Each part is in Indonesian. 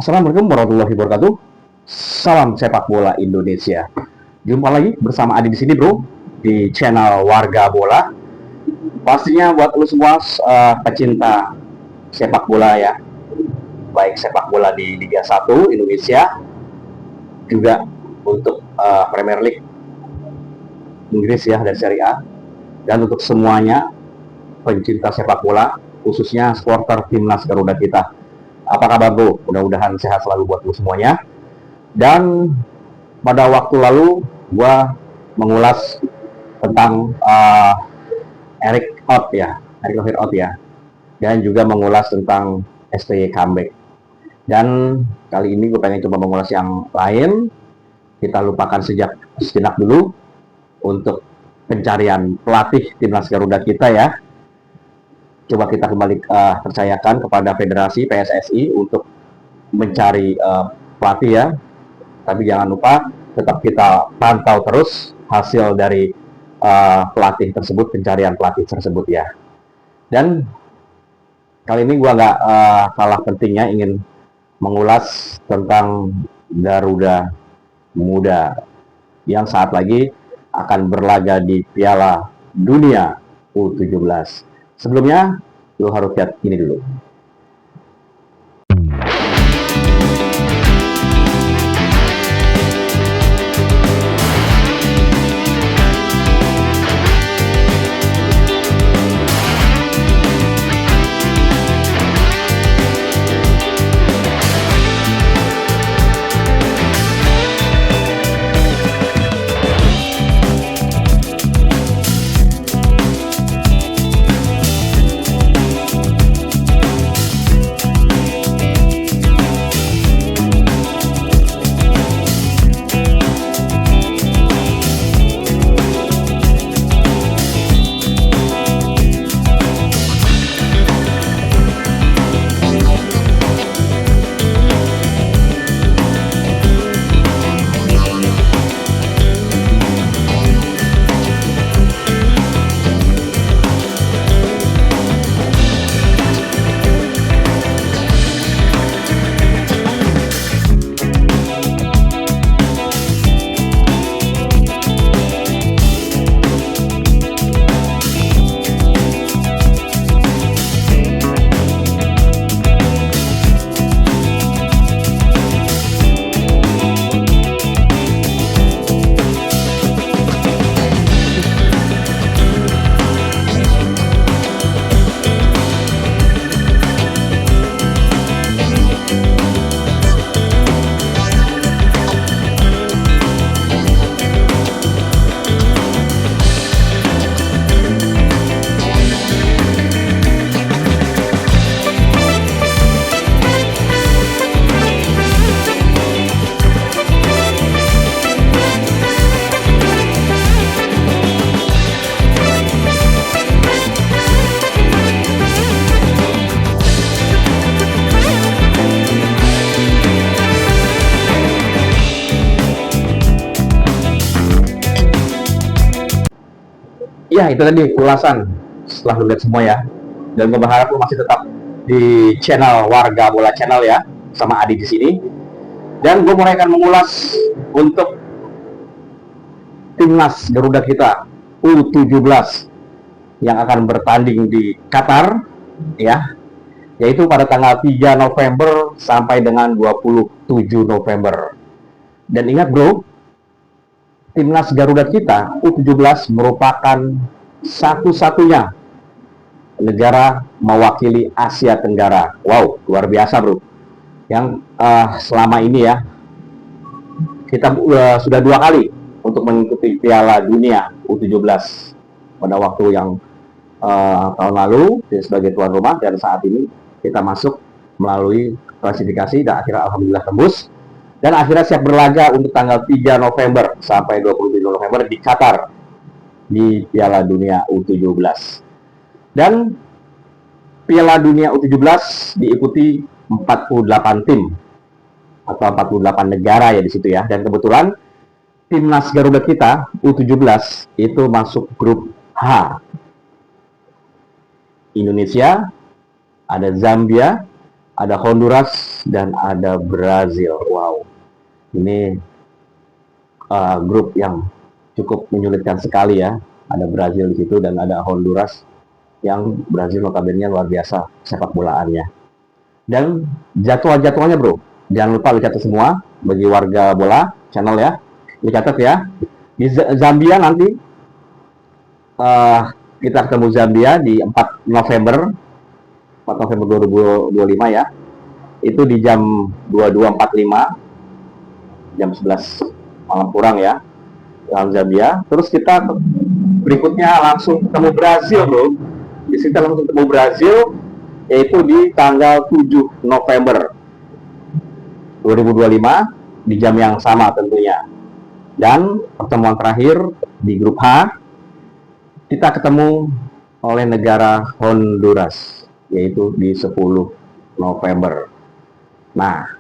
Assalamualaikum warahmatullahi wabarakatuh. Salam sepak bola Indonesia. Jumpa lagi bersama Adi di sini, bro, di channel Warga Bola. Pastinya buat lu semua pecinta sepak bola ya, baik sepak bola di Liga 1 Indonesia, juga untuk Premier League Inggris ya, dan Serie A, dan untuk semuanya pencinta sepak bola, khususnya supporter timnas Garuda kita. Apa kabar, bro? Mudah-mudahan sehat selalu buat lu semuanya. Dan pada waktu lalu gua mengulas tentang Eric Thohir Out ya, dan juga mengulas tentang STY comeback. Dan kali ini gue pengen coba mengulas yang lain. Kita lupakan sejenak dulu untuk pencarian pelatih timnas Garuda kita ya. Coba kita kembali percayakan kepada Federasi PSSI untuk mencari pelatih ya. Tapi jangan lupa tetap kita pantau terus hasil dari pelatih tersebut, pencarian pelatih tersebut ya. Dan kali ini gua nggak kalah pentingnya ingin mengulas tentang Garuda Muda yang saat lagi akan berlaga di Piala Dunia U17. Sebelumnya, lu harus lihat ini dulu. Ya, itu tadi ulasan setelah lu lihat semua ya. Dan gue berharap lu masih tetap di channel Warga Bola Channel ya, sama Adi di sini. Dan gue mulai akan mengulas untuk timnas Garuda kita U17 yang akan bertanding di Qatar ya, yaitu pada tanggal 3 November sampai dengan 27 November. Dan ingat, bro, timnas Garuda kita U17 merupakan satu-satunya negara mewakili Asia Tenggara. Wow, luar biasa, bro. Yang selama ini ya, kita sudah 2 kali untuk mengikuti Piala Dunia U17 pada waktu yang tahun lalu sebagai tuan rumah, dan saat ini kita masuk melalui klasifikasi dan akhirnya alhamdulillah tembus. Dan akhirnya siap berlaga untuk tanggal 3 November sampai 27 November di Qatar di Piala Dunia U17. Dan Piala Dunia U17 diikuti 48 tim atau 48 negara ya di situ ya. Dan kebetulan timnas Garuda kita U17 itu masuk grup H. Indonesia, ada Zambia, ada Honduras, dan ada Brazil. Wow, ini grup yang cukup menyulitkan sekali ya. Ada Brazil di situ dan ada Honduras, yang Brazil notabene luar biasa sepak bolaannya. Dan jadwal-jadwalnya bro, jangan lupa dicatat semua bagi warga bola channel ya, dicatat ya. Di Zambia nanti kita ketemu Zambia di 4 November 2025 ya, itu di jam 22.45, jam 11 malam kurang ya, dalam Zambia. Terus kita berikutnya langsung ketemu Brazil bro. Di sini kita langsung ketemu Brazil, yaitu di tanggal 7 November 2025 di jam yang sama tentunya. Dan pertemuan terakhir di grup H, kita ketemu oleh negara Honduras, yaitu di 10 November. Nah,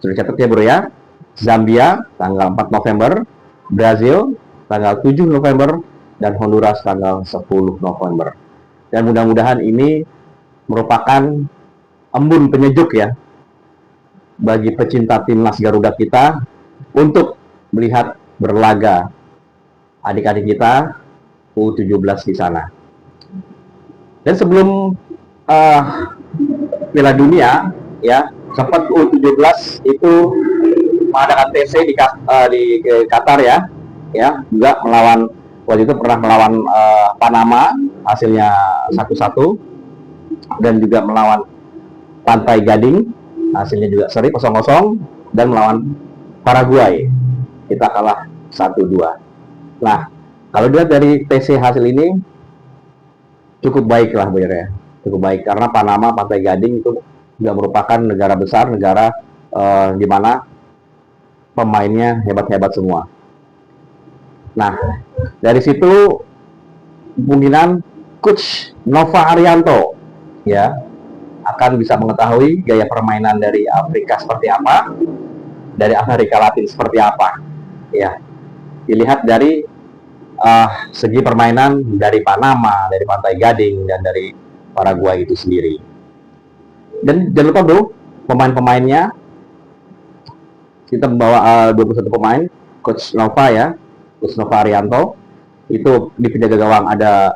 sudah catat ya bro ya. Zambia tanggal 4 November, Brazil tanggal 7 November, dan Honduras tanggal 10 November. Dan mudah-mudahan ini merupakan embun penyejuk ya bagi pecinta timnas Garuda kita untuk melihat berlaga adik-adik kita U17 di sana. Dan sebelum Piala Dunia ya, sempat U17 itu mengadakan TC di Qatar ya, juga melawan, waktu itu pernah melawan Panama, hasilnya 1-1, dan juga melawan Pantai Gading, hasilnya juga seri 0-0, dan melawan Paraguay, kita kalah 1-2. Nah, kalau dilihat dari TC hasil ini cukup baik lah Bu ya, cukup baik, karena Panama, Pantai Gading itu juga merupakan negara besar, negara di mana pemainnya hebat-hebat semua. Nah, dari situ kemungkinan Coach Nova Arianto ya akan bisa mengetahui gaya permainan dari Afrika seperti apa, dari Amerika Latin seperti apa. Ya, dilihat dari segi permainan dari Panama, dari Pantai Gading, dan dari Paraguay itu sendiri. Dan jangan lupa bro, pemain-pemainnya kita membawa 21 pemain. Coach Nova ya, Coach Nova Arianto. Itu di penjaga gawang ada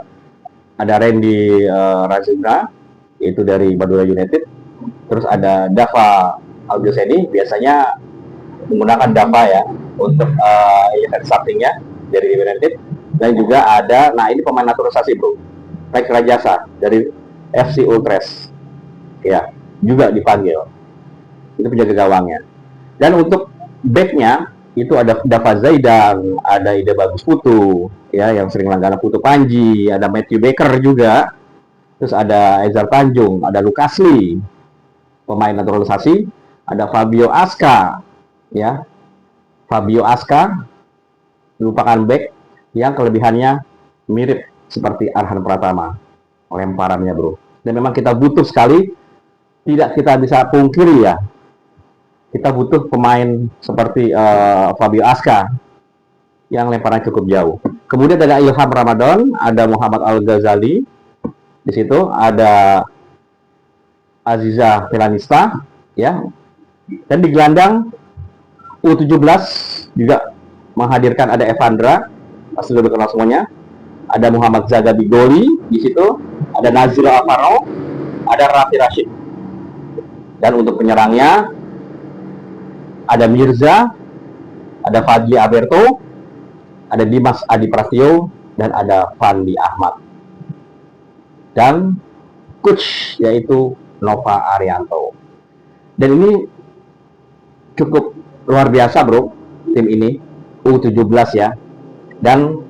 Randy Razindra, itu dari Madura United. Terus ada Dava Algoseni, biasanya menggunakan Dava ya untuk event startingnya dari United. Dan juga ada, nah ini pemain naturalisasi bro, Rex Rajasa dari FC Ultras ya, juga dipanggil. Itu penjaga gawangnya. Dan untuk backnya itu ada Dava Zaidan, ada Ide Bagus Putu ya, yang sering langganan Putu Panji, ada Matthew Baker juga, terus ada Ezar Tanjung, ada Lucas Lee, pemain naturalisasi, ada Fabio Aska ya. Fabio Aska merupakan back yang kelebihannya mirip seperti Arhan Pratama lemparannya bro. Dan memang kita butuh sekali, tidak kita bisa pungkiri ya, kita butuh pemain seperti Fabio Aska yang lemparan cukup jauh. Kemudian ada Ilham Ramadan, ada Muhammad Al Ghazali, di situ ada Aziza Felanista ya. Dan di gelandang U17 juga menghadirkan ada Evandra, pasti sudah kenal semuanya. Ada Muhammad Zaga Bigoli di situ, ada Nazir Alvaro, ada Raffi Rashid. Dan untuk penyerangnya ada Mirza, ada Fadli Alberto, ada Dimas Adi Prasetyo, dan ada Fandi Ahmad. Dan coach yaitu Nova Arianto. Dan ini cukup luar biasa bro, tim ini U17 ya. Dan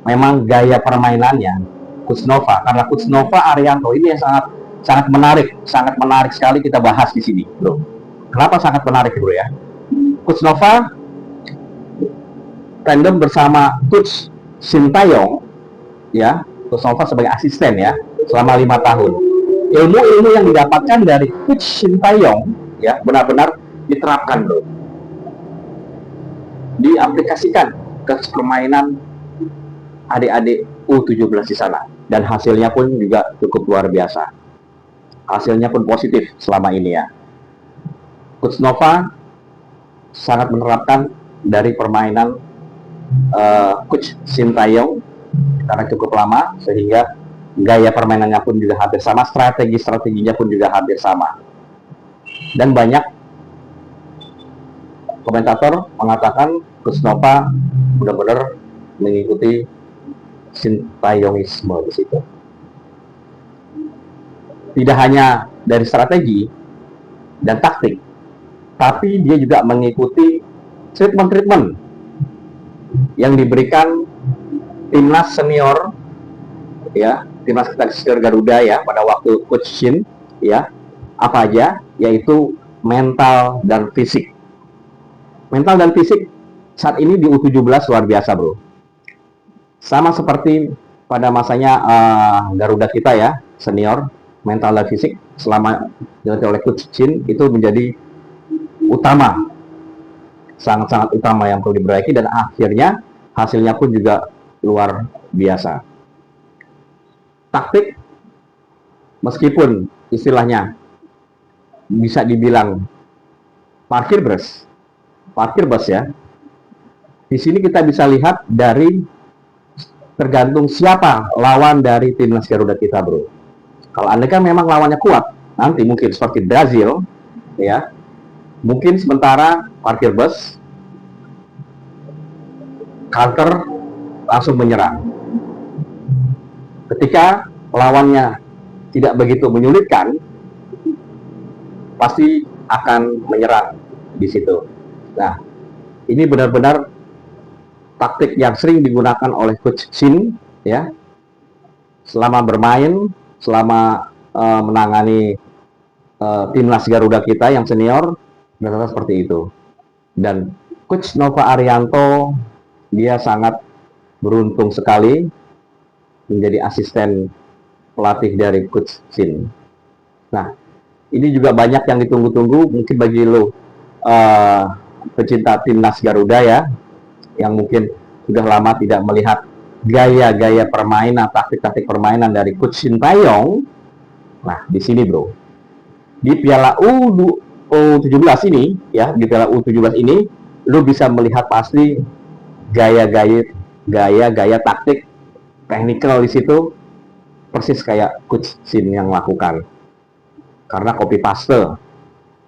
memang gaya permainannya Coach Nova, karena Coach Nova Arianto ini yang sangat menarik sekali kita bahas di sini bro. Kenapa sangat menarik bro ya? Coach Nova tandem bersama Coach Sintayong ya, Coach Nova sebagai asisten ya selama 5 tahun. Ilmu-ilmu yang didapatkan dari Coach Sintayong ya benar-benar diterapkan bro, diaplikasikan ke permainan adik-adik U17 di sana, dan hasilnya pun juga cukup luar biasa. hasilnya pun positif selama ini ya. Coach Nova sangat menerapkan dari permainan Coach Sintayong karena cukup lama, sehingga gaya permainannya pun juga hampir sama, strateginya pun juga hampir sama. Dan banyak komentator mengatakan Coach Nova benar-benar mengikuti Sintayongisme di situ. Tidak hanya dari strategi dan taktik, tapi dia juga mengikuti treatment yang diberikan timnas senior ya, timnas senior Garuda ya pada waktu Coach Shin ya. Apa aja? Yaitu mental dan fisik. Mental dan fisik saat ini di U17 luar biasa, bro. Sama seperti pada masanya Garuda kita ya, senior, mental dan fisik selama dilatih oleh Coach Shin itu menjadi utama, sangat-sangat utama yang perlu diperbaiki, dan akhirnya hasilnya pun juga luar biasa. Taktik, meskipun istilahnya bisa dibilang parkir bus ya, di sini kita bisa lihat dari tergantung siapa lawan dari timnas Garuda kita, bro. Kalau Anda kan memang lawannya kuat, nanti mungkin seperti Brazil ya, mungkin sementara parkir bus, counter, langsung menyerang. Ketika lawannya tidak begitu menyulitkan, pasti akan menyerang di situ. Nah, ini benar-benar taktik yang sering digunakan oleh Coach Shin ya, selama bermain, selama menangani timnas Garuda kita yang senior, benar-benar seperti itu. Dan Coach Nova Arianto, dia sangat beruntung sekali menjadi asisten pelatih dari Coach Shin. Nah, ini juga banyak yang ditunggu-tunggu mungkin bagi lo pecinta timnas Garuda ya, yang mungkin sudah lama tidak melihat gaya-gaya permainan, taktik-taktik permainan dari Coach Sintayong. Nah, di sini, bro, di Piala U17 ini ya, di Piala U17 ini lo bisa melihat pasti gaya-gaya taktik teknikal di situ persis kayak Coach Shin yang lakukan. Karena copy paste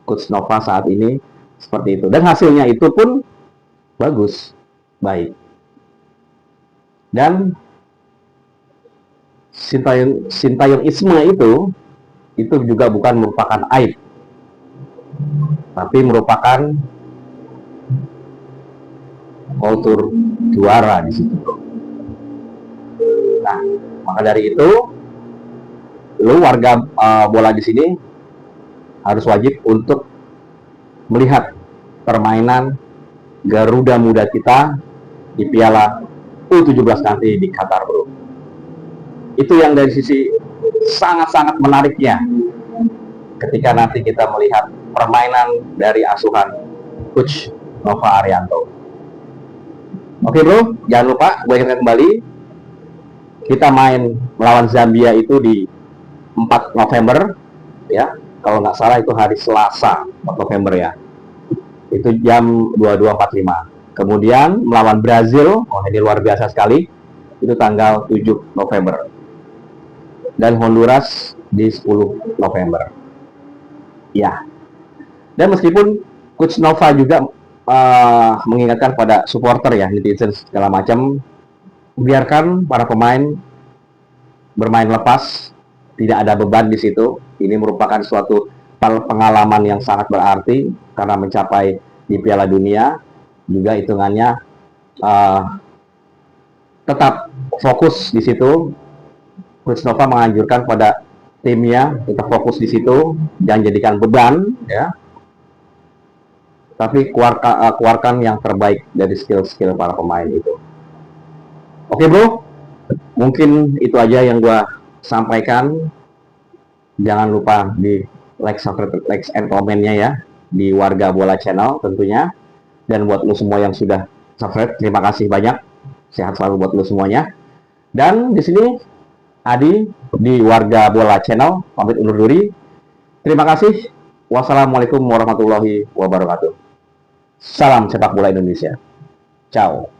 Coach Nova saat ini seperti itu, dan hasilnya itu pun bagus, baik. Dan Sintayongisme itu juga bukan merupakan aib, tapi merupakan kultur juara di situ. Nah, maka dari itu, lu warga bola di sini harus wajib untuk melihat permainan Garuda muda kita di Piala U17 nanti di Qatar, bro. Itu yang dari sisi sangat-sangat menariknya ketika nanti kita melihat permainan dari asuhan Coach Nova Arianto. Oke, bro, jangan lupa gue ingatkan kembali, kita main melawan Zambia itu di 4 November ya, kalau nggak salah itu hari Selasa 4 November ya, itu jam 22.45. Kemudian melawan Brazil, ini luar biasa sekali, itu tanggal 7 November, dan Honduras di 10 November ya. Dan meskipun Coach Nova juga mengingatkan pada supporter ya, netizen segala macam, biarkan para pemain bermain lepas, tidak ada beban di situ. Ini merupakan suatu pengalaman yang sangat berarti karena mencapai di Piala Dunia juga hitungannya. Tetap fokus di situ. Coach Nova menganjurkan pada timnya tetap fokus di situ, jangan jadikan beban ya, tapi keluarkan yang terbaik dari skill-skill para pemain itu. Oke, bro, mungkin itu aja yang gua sampaikan. Jangan lupa di like and comment-nya ya di Warga Bola Channel tentunya. Dan buat lu semua yang sudah subscribe, terima kasih banyak. Sehat selalu buat lu semuanya. Dan di sini Adi di Warga Bola Channel pamit undur diri. Terima kasih. Wassalamualaikum warahmatullahi wabarakatuh. Salam sepak bola Indonesia. Ciao.